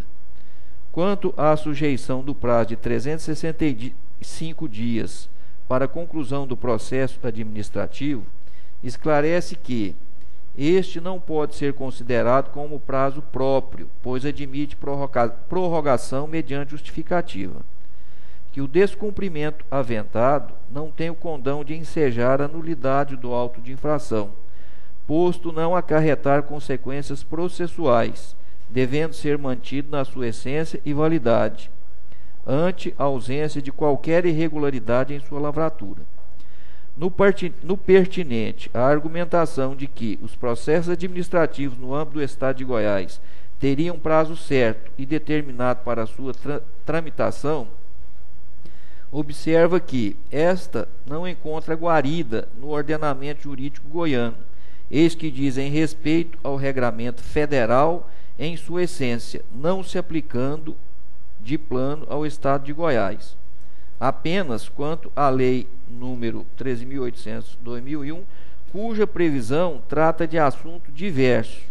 Quanto à sujeição do prazo de 365 dias para a conclusão do processo administrativo, esclarece que este não pode ser considerado como prazo próprio, pois admite prorrogação mediante justificativa. Que o descumprimento aventado não tem o condão de ensejar a nulidade do auto de infração, posto não acarretar consequências processuais, devendo ser mantido na sua essência e validade, ante a ausência de qualquer irregularidade em sua lavratura. No pertinente à argumentação de que os processos administrativos no âmbito do Estado de Goiás teriam prazo certo e determinado para a sua tramitação, observa que esta não encontra guarida no ordenamento jurídico goiano, eis que dizem respeito ao regramento federal em sua essência, não se aplicando de plano ao Estado de Goiás. Apenas quanto à Lei número 13.800/2001, cuja previsão trata de assunto diverso.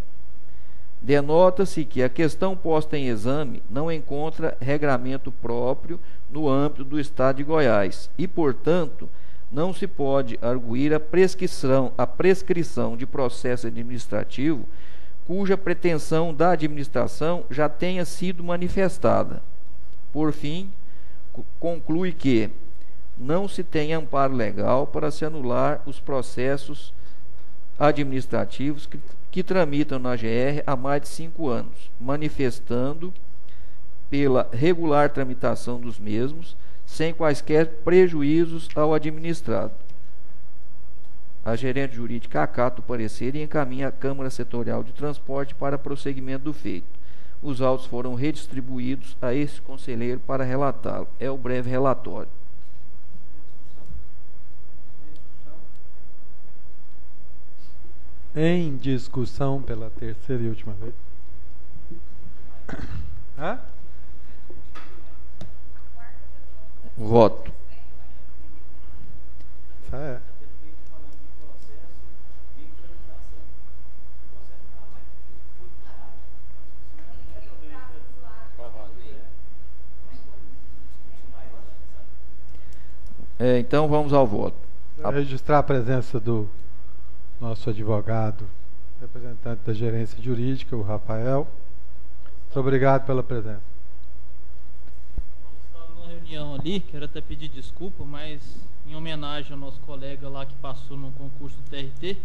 Denota-se que a questão posta em exame não encontra regramento próprio no âmbito do Estado de Goiás e, portanto, não se pode arguir a prescrição de processo administrativo cuja pretensão da administração já tenha sido manifestada. Por fim, conclui que não se tem amparo legal para se anular os processos administrativos que tramitam na GR há mais de 5 anos, manifestando pela regular tramitação dos mesmos, sem quaisquer prejuízos ao administrado. A gerente jurídica acata o parecer e encaminha à Câmara Setorial de Transporte para prosseguimento do feito. Os autos foram redistribuídos a esse conselheiro para relatá-lo. É o breve relatório. Em discussão pela terceira e última vez. Hã? Voto. Isso é. Então vamos ao voto. Registrar a presença do nosso advogado, representante da gerência jurídica, o Rafael. Muito obrigado pela presença. Nós estávamos numa reunião ali, quero até pedir desculpa, mas em homenagem ao nosso colega lá que passou no concurso do TRT,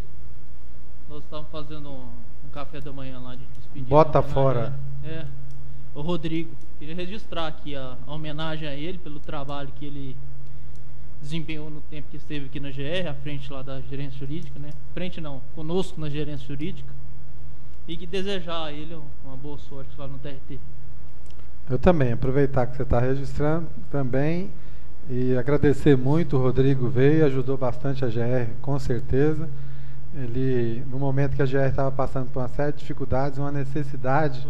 nós estávamos fazendo um café da manhã lá de despedida. Bota fora. O Rodrigo. Queria registrar aqui a homenagem a ele pelo trabalho que ele desempenhou no tempo que esteve aqui na GR, à frente lá da gerência jurídica, né? Frente não, conosco na gerência jurídica. E que desejar a ele uma boa sorte lá no TRT. Eu também, aproveitar que você está registrando também e agradecer muito. O Rodrigo veio, ajudou bastante a GR, com certeza. Ele, no momento que a GR estava passando por uma série de dificuldades, uma necessidade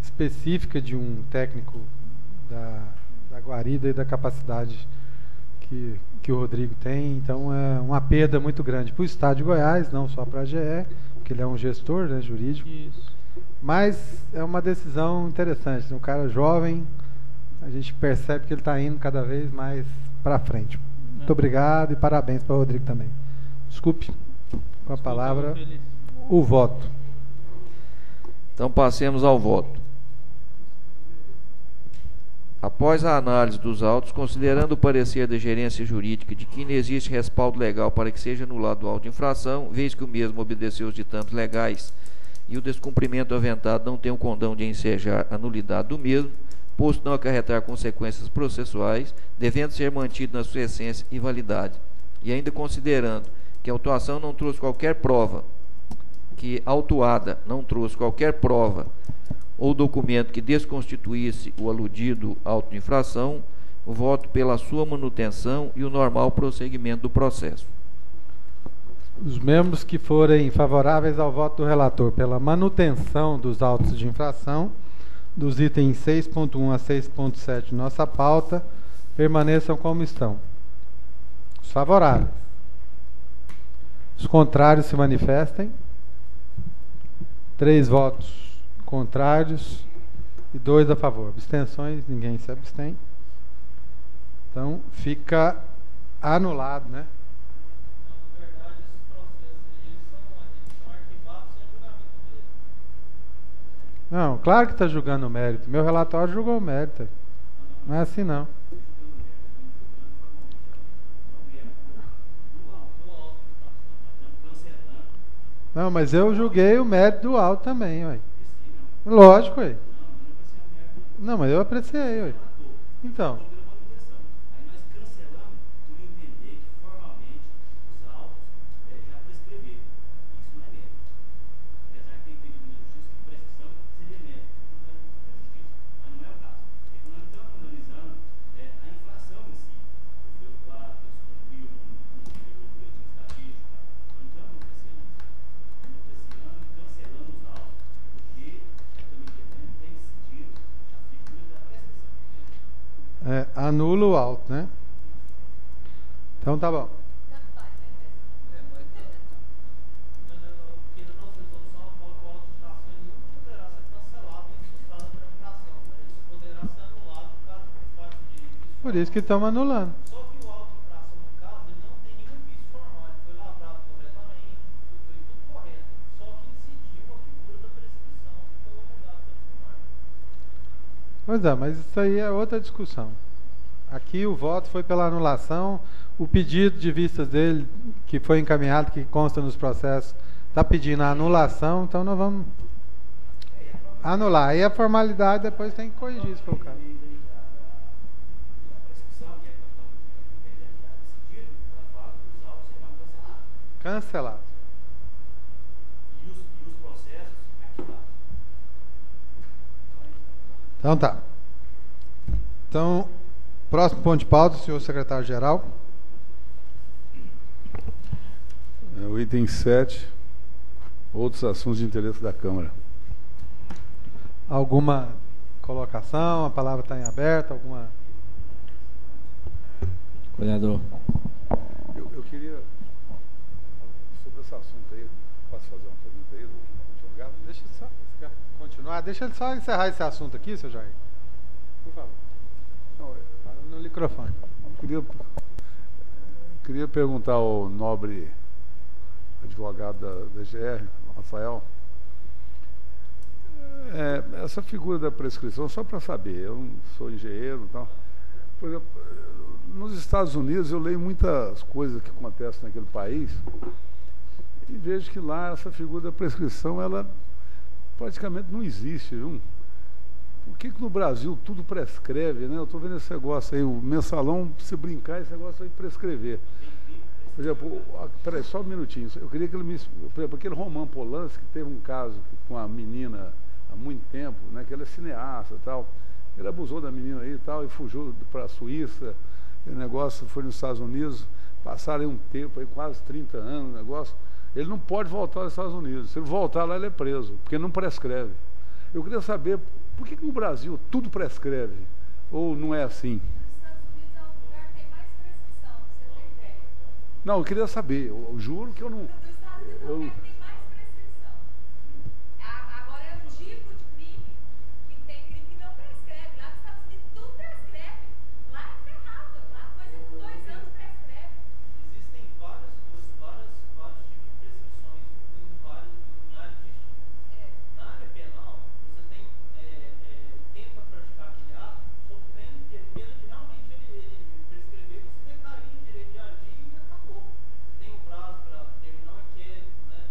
específica de um técnico da guarida e da capacidade que o Rodrigo tem, então é uma perda muito grande para o Estado de Goiás, não só para a GE, porque ele é um gestor, né, jurídico. Isso. Mas é uma decisão interessante. Um cara jovem, a gente percebe que ele está indo cada vez mais para frente. Muito obrigado e parabéns para o Rodrigo também. Desculpe, com a palavra, o voto. Então passemos ao voto. Após a análise dos autos, considerando o parecer da gerência jurídica de que não existe respaldo legal para que seja anulado o auto de infração, vez que o mesmo obedeceu os ditames legais e o descumprimento aventado não tem o condão de ensejar a nulidade do mesmo, posto não acarretar consequências processuais, devendo ser mantido na sua essência e validade. E ainda considerando que a autuação não trouxe qualquer prova, que a autuada não trouxe qualquer prova ou documento que desconstituísse o aludido auto de infração, o voto pela sua manutenção e o normal prosseguimento do processo. Os membros que forem favoráveis ao voto do relator pela manutenção dos autos de infração, dos itens 6.1 a 6.7 de nossa pauta, permaneçam como estão. Os favoráveis. Os contrários se manifestem. 3 votos contrários e 2 a favor. Abstenções, ninguém se abstém. Então fica anulado, né? Não, na verdade, esses processos eles são arquivados sem julgamento mesmo. Não, claro que está julgando o mérito. Meu relatório julgou o mérito. Não é assim não. Não, mas eu julguei o mérito do auto também, ué. Lógico, ué. Não, mas eu apreciei, ué. Então. Aí nós cancelamos por entender que formalmente os autos já prescreveram. Isso não é mérito. Apesar que tem pedido na justiça que prescrição seria mérito da justiça. Mas não é o caso. Porque nós estamos analisando a infração em si. Foi lá, descumpriu um boletim estatístico. Não estamos apreciando isso. Estamos apreciando e cancelando os autos, porque estamos entendendo que tem incidido a figura da prescrição. Anula o auto, né? Então tá bom. Por isso que estamos anulando. Só que o auto-infração, no caso, ele não tem nenhum vício formal. Ele foi lavrado corretamente, foi tudo correto. Só que incidiu a figura da prescrição que foi alegada pelo tribunal. Pois é, mas isso aí é outra discussão. Aqui o voto foi pela anulação. O pedido de vistas dele, que foi encaminhado, que consta nos processos, está pedindo a anulação, então nós vamos anular. Aí a formalidade depois tem que corrigir, se for o caso. Cancelado. E os processos arquivados. Então tá. Então, próximo ponto de pauta, senhor secretário-geral. O item 7, outros assuntos de interesse da Câmara. Alguma colocação? A palavra está em aberto? Alguma... Coordenador. Eu queria, sobre esse assunto aí, posso fazer uma pergunta aí do advogado? Deixa ele só, você quer continuar? Deixa ele só encerrar esse assunto aqui, seu Jair. Por favor. Não, Fala no microfone. queria perguntar ao nobre advogado da GR, Rafael, essa figura da prescrição, só para saber, eu não sou engenheiro e tal. Por exemplo, nos Estados Unidos eu leio muitas coisas que acontecem naquele país e vejo que lá essa figura da prescrição, ela praticamente não existe, viu? Por que no Brasil tudo prescreve, né? Eu estou vendo esse negócio aí, o mensalão, se brincar, esse negócio aí prescrever. Por exemplo, peraí, só um minutinho. Eu queria que ele me... Por exemplo, aquele Roman Polanski, que teve um caso com uma menina há muito tempo, né? Que ela é cineasta e tal. Ele abusou da menina aí e tal, e fugiu para a Suíça. O negócio foi nos Estados Unidos. Passaram aí um tempo, aí, quase 30 anos, o negócio. Ele não pode voltar aos Estados Unidos. Se ele voltar lá, ele é preso, porque não prescreve. Eu queria saber, por que no Brasil tudo prescreve? Ou não é assim? Não, eu queria saber, eu juro que eu não... Eu, agora é um tipo de crime que tem crime que não prescreve. Lá nos Estados Unidos tudo prescreve. Lá é ferrado. Lá coisa com 2 anos prescreve. Existem várias coisas, vários tipos de prescrições em áreas distintas. Na área penal, você tem tempo para praticar aquele ato, sob pena de realmente ele prescrever, você declara em direito de agir e acabou. Tem um prazo para terminar o inquérito, né?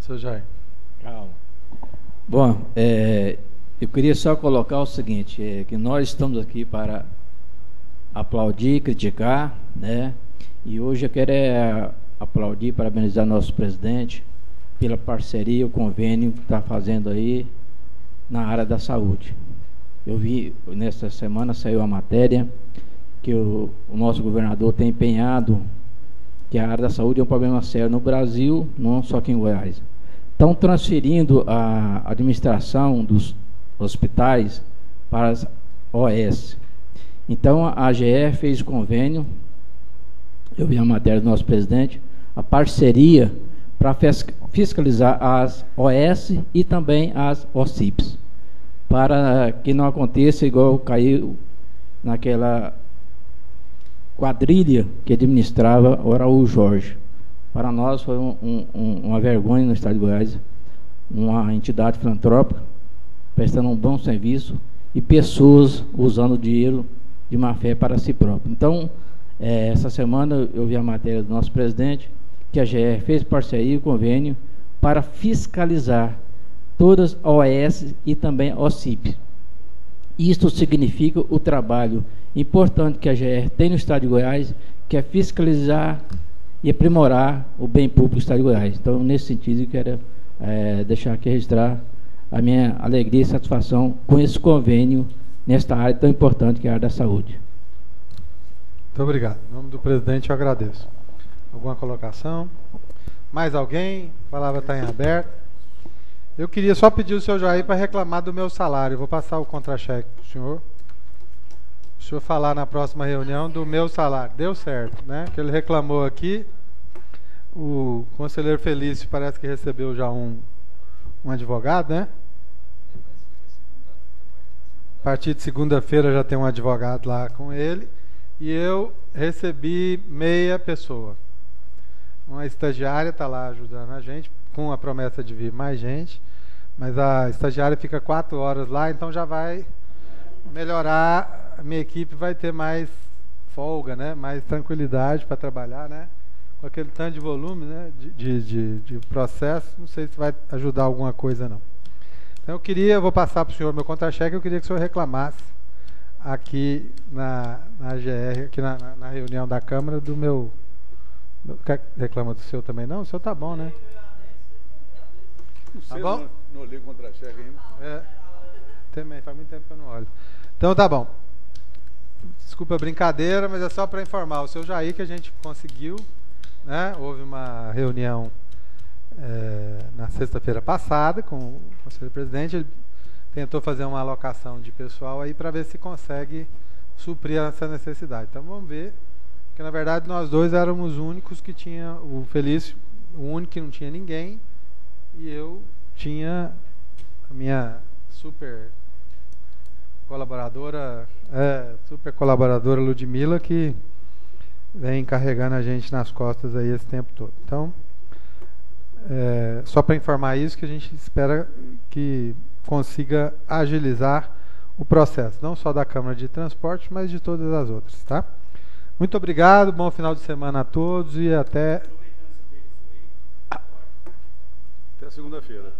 Seu Jair. Calma. Bom, eu queria só colocar o seguinte, que nós estamos aqui para aplaudir, criticar, né? E hoje eu quero aplaudir, parabenizar nosso presidente pela parceria, o convênio que está fazendo aí na área da saúde. Eu vi, nesta semana saiu a matéria que o nosso governador tem empenhado que a área da saúde é um problema sério no Brasil, não só aqui em Goiás. Estão transferindo a administração dos hospitais para as OS. Então a AGE fez o convênio, eu vi a matéria do nosso presidente, a parceria para fiscalizar as OS e também as OCIPs, para que não aconteça igual caiu naquela quadrilha que administrava o Araújo Jorge. Para nós foi uma vergonha no estado de Goiás, uma entidade filantrópica prestando um bom serviço e pessoas usando dinheiro de má fé para si próprio. Então, essa semana eu vi a matéria do nosso presidente, que a GR fez parceria e convênio para fiscalizar todas as OS e também OCIP. Isto significa o trabalho importante que a GR tem no estado de Goiás, que é fiscalizar e aprimorar o bem público do estado de Goiás. Então, nesse sentido, eu quero deixar aqui registrar a minha alegria e satisfação com esse convênio nesta área tão importante que é a área da saúde. Muito obrigado. Em nome do presidente, eu agradeço. Alguma colocação? Mais alguém? A palavra está em aberto. Eu queria só pedir o senhor Jair para reclamar do meu salário. Eu vou passar o contra-cheque para o senhor. O senhor falar na próxima reunião do meu salário. Deu certo, né? Que ele reclamou aqui. O conselheiro Felício parece que recebeu já um advogado, né? A partir de segunda-feira já tem um advogado lá com ele. E eu recebi meia pessoa. Uma estagiária está lá ajudando a gente, com a promessa de vir mais gente. Mas a estagiária fica 4 horas lá, então já vai melhorar. A minha equipe vai ter mais folga, né? Mais tranquilidade para trabalhar, né? Com aquele tanto de volume, né? De processo, não sei se vai ajudar alguma coisa, não. Então eu vou passar para o senhor meu contra-cheque, eu queria que o senhor reclamasse aqui na GR, aqui na reunião da Câmara do meu... Reclama do seu também não? O seu tá bom, né? Não sei, tá bom? Não olhei contra-cheque ainda. Também, faz muito tempo que eu não olho. Então tá bom. Desculpa a brincadeira, mas é só para informar o seu Jair que a gente conseguiu, né? Houve uma reunião na sexta-feira passada com o conselheiro presidente. Ele tentou fazer uma alocação de pessoal aí para ver se consegue suprir essa necessidade. Então vamos ver, porque na verdade nós dois éramos os únicos que tinha, o Felício, o único que não tinha ninguém, e eu tinha a minha super colaboradora Ludmila, que vem carregando a gente nas costas aí esse tempo todo. Então, só para informar isso, que a gente espera que consiga agilizar o processo, não só da Câmara de Transporte, mas de todas as outras, tá? Muito obrigado, bom final de semana a todos e até segunda-feira.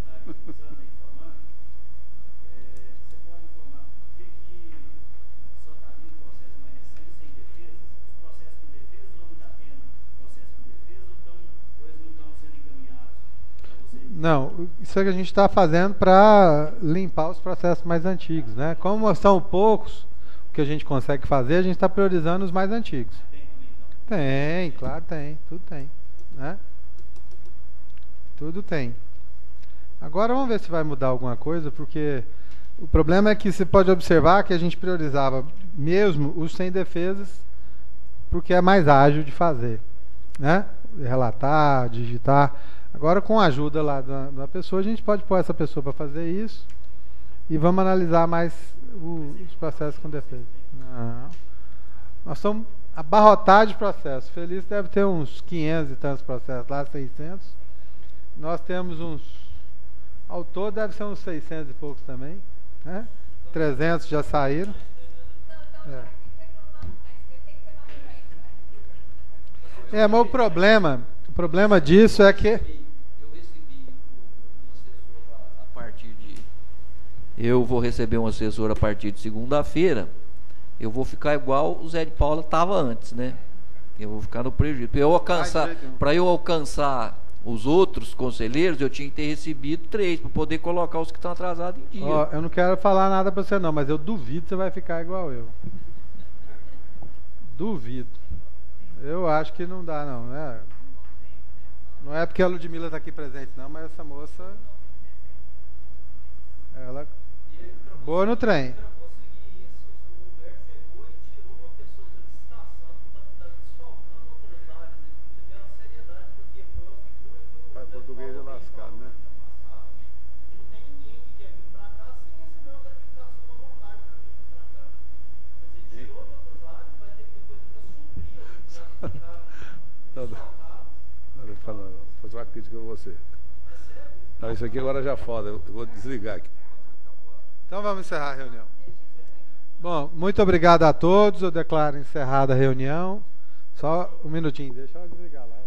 Não, isso é que a gente está fazendo para limpar os processos mais antigos, né? Como são poucos o que a gente consegue fazer, a gente está priorizando os mais antigos. Tem, claro, tem, tudo tem, né? Tudo tem. Agora vamos ver se vai mudar alguma coisa, porque o problema é que você pode observar que a gente priorizava mesmo os sem defesas, porque é mais ágil de fazer, né? Relatar, digitar. Agora, com a ajuda lá da pessoa, a gente pode pôr essa pessoa para fazer isso e vamos analisar mais os processos com defesa. Não. Nós estamos abarrotados de processos. Feliz deve ter uns 500 e tantos processos lá, 600. Nós temos uns... Ao todo deve ser uns 600 e poucos também, né? 300 já saíram. Mas o problema disso é que... Eu recebi eu vou receber um assessor a partir de segunda-feira, eu vou ficar igual o Zé de Paula estava antes, né? Eu vou ficar no prejuízo. Para eu alcançar os outros conselheiros, eu tinha que ter recebido 3 para poder colocar os que estão atrasados em dia. Ó, eu não quero falar nada para você não, mas eu duvido que você vai ficar igual eu. Duvido. Eu acho que não dá não, né? Não é porque a Ludmila está aqui presente não, mas essa moça, ela boa no trem. Português é lascado, né? Não tem ninguém que quer vir pra cá sem receber uma gratificação, uma vontade pra vir pra cá. Mas ele tirou de outras áreas, vai ter que depois tentar suprir Vou fazer uma crítica a você. Não, isso aqui agora já foda, eu vou desligar aqui. Então vamos encerrar a reunião. Bom, muito obrigado a todos, eu declaro encerrada a reunião. Só um minutinho, deixa eu desligar lá.